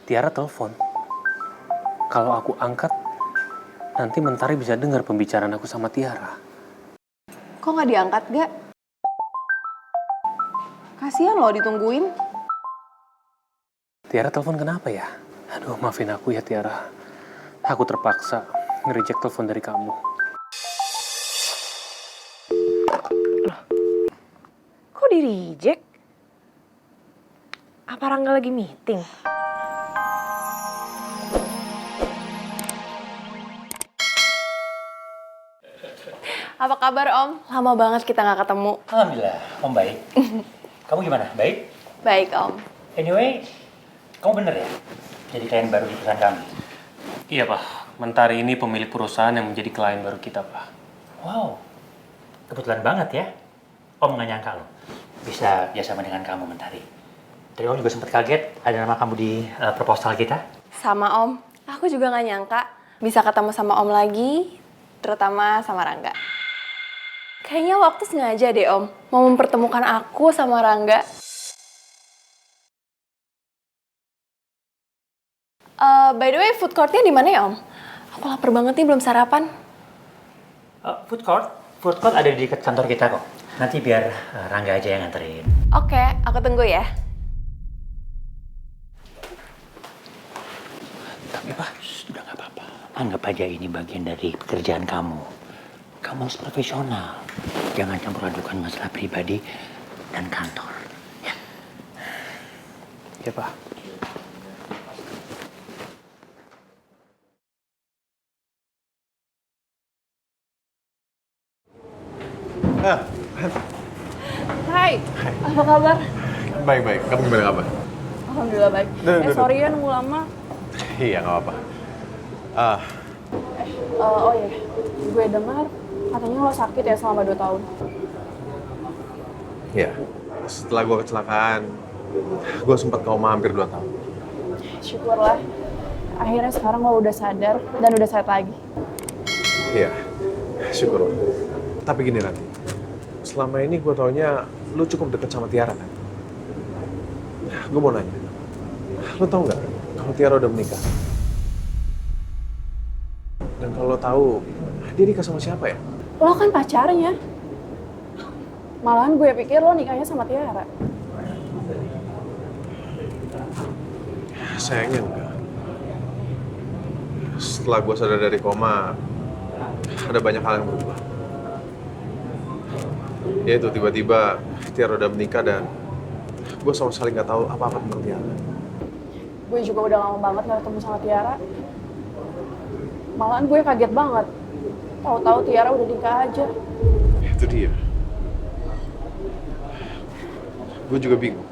Tiara telepon. Kalau aku angkat, nanti Mentari bisa dengar pembicaraan aku sama Tiara. Kok nggak diangkat, Gak? Kasihan loh ditungguin. Tiara telepon kenapa ya? Aduh, maafin aku ya Tiara. Aku terpaksa nge-reject telepon dari kamu. Kok di-reject? Apa Rangga lagi meeting? Apa kabar Om? Lama banget kita nggak ketemu. Alhamdulillah, Om baik. Kamu gimana? Baik? Baik Om. Anyway, kamu bener ya? Jadi klien baru di perusahaan kami? Iya Pak, Mentari ini pemilik perusahaan yang menjadi klien baru kita Pak. Wow, kebetulan banget ya. Om nggak nyangka loh, bisa sama dengan kamu Mentari. Tadi Om juga sempat kaget ada nama kamu di proposal kita. Sama Om, aku juga nggak nyangka bisa ketemu sama Om lagi, terutama sama Rangga. Kayaknya waktu sengaja deh Om, mau mempertemukan aku sama Rangga. By the way, food court-nya di mana ya Om? Aku lapar banget nih, belum sarapan. Food court? Food court ada di dekat kantor kita kok. Nanti biar Rangga aja yang nganterin. Oke, aku tunggu ya. Tapi Pak, udah nggak apa-apa. Anggap aja ini bagian dari pekerjaan kamu. Kamu harus profesional. Jangan campur adukan masalah pribadi dan kantor. Ya. Iya Pak. Hai, apa kabar? Baik. Kamu gimana kabar? Alhamdulillah baik. Sorry ya nunggu lama. Iya, nggak apa-apa. Oh iya, gue dengar katanya lo sakit ya selama 2 tahun. Iya. Setelah gue kecelakaan, gue sempat koma hampir 2 tahun. Syukurlah, akhirnya sekarang lo udah sadar dan udah sehat lagi. Iya, syukur. Tapi gini nanti, selama ini gue taunya lu cukup deket sama Tiara kan? Gue mau nanya, lu tau nggak kalau Tiara udah menikah? Dan kalau lo tahu, dia nikah sama siapa ya? Lo kan pacarnya. Malahan gue pikir lo nikahnya sama Tiara. Sayangnya enggak. Setelah gue sadar dari koma, ada banyak hal yang berubah. Ya itu tiba-tiba Tiara udah menikah dan gue sama sekali nggak tahu apa-apa tentang Tiara. Gue juga udah lama banget gak ketemu sama Tiara. Malahan gue kaget banget. Tahu-tahu Tiara udah nikah aja. Itu dia. Gue juga bingung.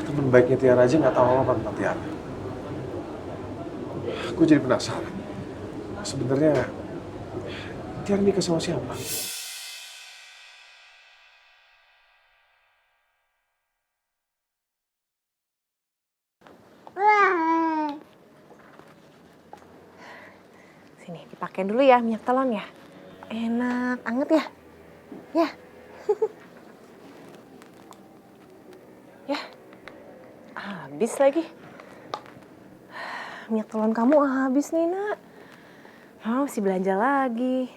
Temen baiknya Tiara aja nggak tahu apa tentang Tiara. Gue jadi penasaran. Sebenarnya Tiara nikah sama siapa? Sini, dipakai dulu ya minyak telon ya. Enak, anget ya? Ya. Ya. Habis lagi. Minyak telon kamu habis nih, Nak. Oh, mesti belanja lagi.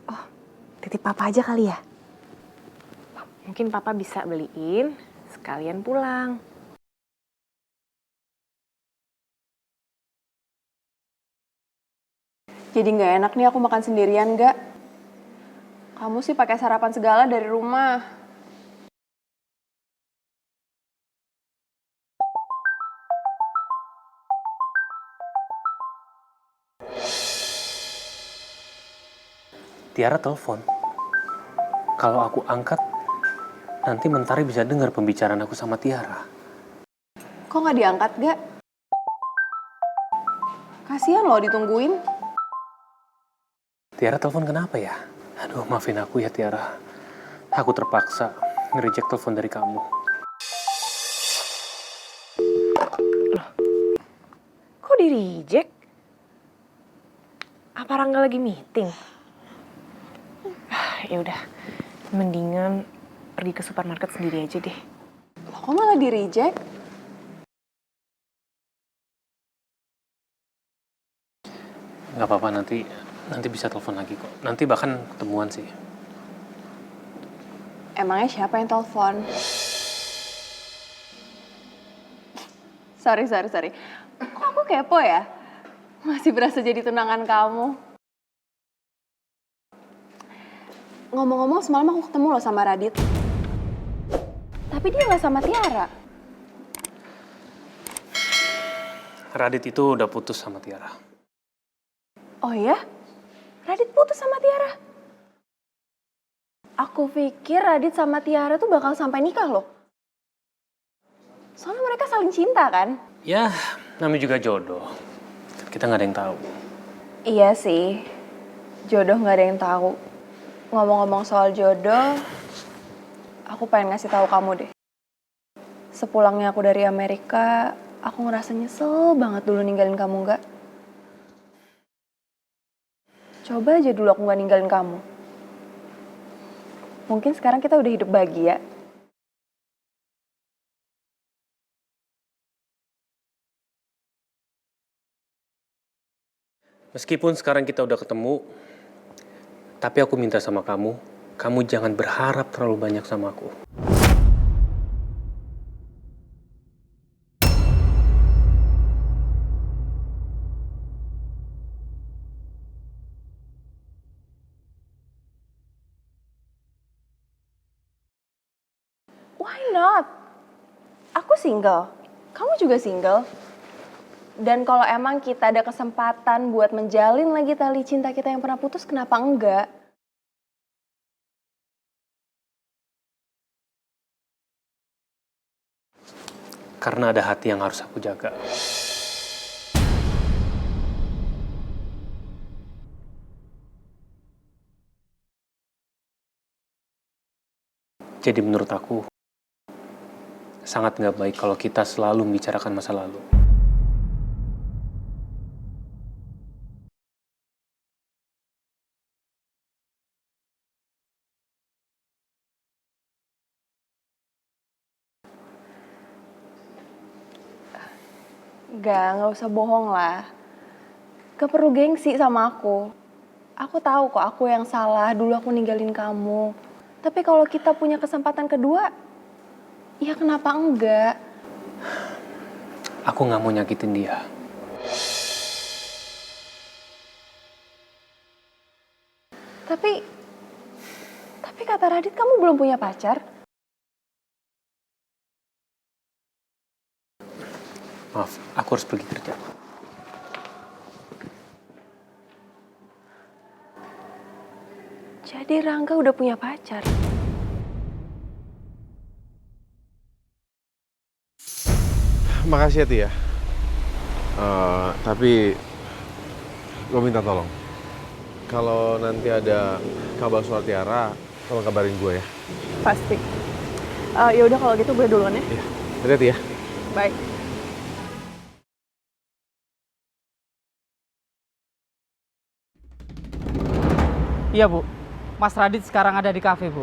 Oh, titip Papa aja kali ya? Mungkin Papa bisa beliin, sekalian pulang. Jadi nggak enak nih aku makan sendirian, Gak? Kamu sih pakai sarapan segala dari rumah. Tiara telepon. Kalau aku angkat, nanti Mentari bisa dengar pembicaraan aku sama Tiara. Kok nggak diangkat, Gak? Kasihan loh ditungguin. Tiara telepon kenapa ya? Aduh, maafin aku ya Tiara. Aku terpaksa nge-reject telepon dari kamu. Kok di-reject? Apa Rangga lagi meeting? Ya udah, mendingan pergi ke supermarket sendiri aja deh. Loh, kok malah di-reject? Nggak apa-apa, nanti bisa telepon lagi kok. Nanti bahkan ketemuan sih. Emangnya siapa yang telepon? Sorry. Kok aku kepo ya? Masih berasa jadi tunangan kamu. Ngomong-ngomong, semalam aku ketemu loh sama Radit. Tapi dia nggak sama Tiara. Radit itu udah putus sama Tiara. Oh ya? Radit putus sama Tiara? Aku pikir Radit sama Tiara tuh bakal sampai nikah loh. Soalnya mereka saling cinta kan? Ya, namanya juga jodoh. Kita nggak ada yang tahu. Iya sih, jodoh nggak ada yang tahu. Ngomong-ngomong soal jodoh, aku pengen ngasih tahu kamu deh. Sepulangnya aku dari Amerika, aku ngerasa nyesel banget dulu ninggalin kamu nggak. Coba aja dulu aku nggak ninggalin kamu. Mungkin sekarang kita udah hidup bahagia. Meskipun sekarang kita udah ketemu, tapi aku minta sama kamu jangan berharap terlalu banyak sama aku. Why not? Aku single, kamu juga single. Dan kalau emang kita ada kesempatan buat menjalin lagi tali cinta kita yang pernah putus, kenapa enggak? Karena ada hati yang harus aku jaga. Jadi menurut aku, sangat nggak baik kalau kita selalu membicarakan masa lalu. Nggak usah bohong lah. Gak perlu gengsi sama aku. Aku tahu kok aku yang salah, dulu aku ninggalin kamu. Tapi kalau kita punya kesempatan kedua, ya kenapa enggak? Aku nggak mau nyakitin dia. Tapi kata Radit kamu belum punya pacar? Maaf, aku harus pergi kerja. Jadi Rangga udah punya pacar. Makasih ya, Tia. Tapi gue minta tolong. Kalau nanti ada kabar soal Tiara, tolong kabarin gue ya. Pasti. Ya udah kalau gitu gue duluan ya. Iya, hati-hati ya. Bye. Iya Bu, Mas Radit sekarang ada di kafe Bu.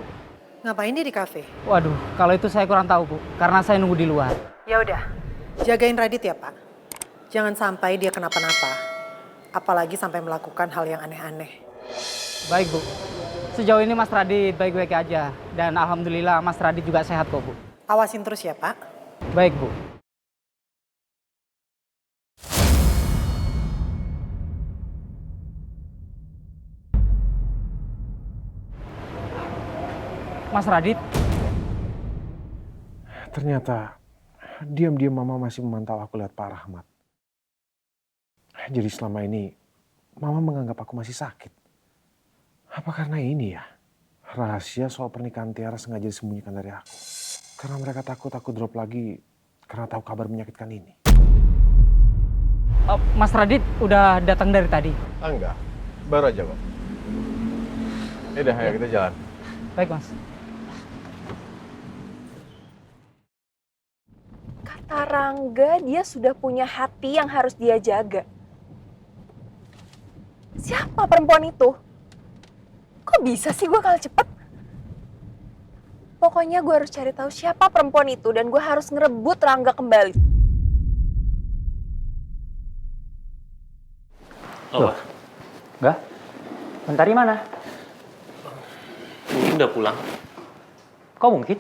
Ngapain dia di kafe? Waduh, kalau itu saya kurang tahu Bu, karena saya nunggu di luar. Ya udah, jagain Radit ya Pak. Jangan sampai dia kenapa-napa, apalagi sampai melakukan hal yang aneh-aneh. Baik Bu, sejauh ini Mas Radit baik-baik aja. Dan Alhamdulillah Mas Radit juga sehat kok Bu. Awasin terus ya Pak. Baik Bu. Mas Radit, Ternyata diam-diam Mama masih memantau aku lihat Pak Rahmat. Jadi selama ini Mama menganggap aku masih sakit. Apa karena ini ya? Rahasia soal pernikahan Tiara sengaja disembunyikan dari aku. Karena mereka takut aku drop lagi karena tahu kabar menyakitkan ini. Mas Radit udah datang dari tadi. Enggak, baru aja kok. Yaudah, ayo kita jalan. Baik Mas. Kata Rangga, dia sudah punya hati yang harus dia jaga. Siapa perempuan itu? Kok bisa sih gue kalah cepet? Pokoknya gue harus cari tahu siapa perempuan itu dan gue harus ngerebut Rangga kembali. Loh, Enggak? Mentari mana? Mungkin udah pulang. Kok mungkin?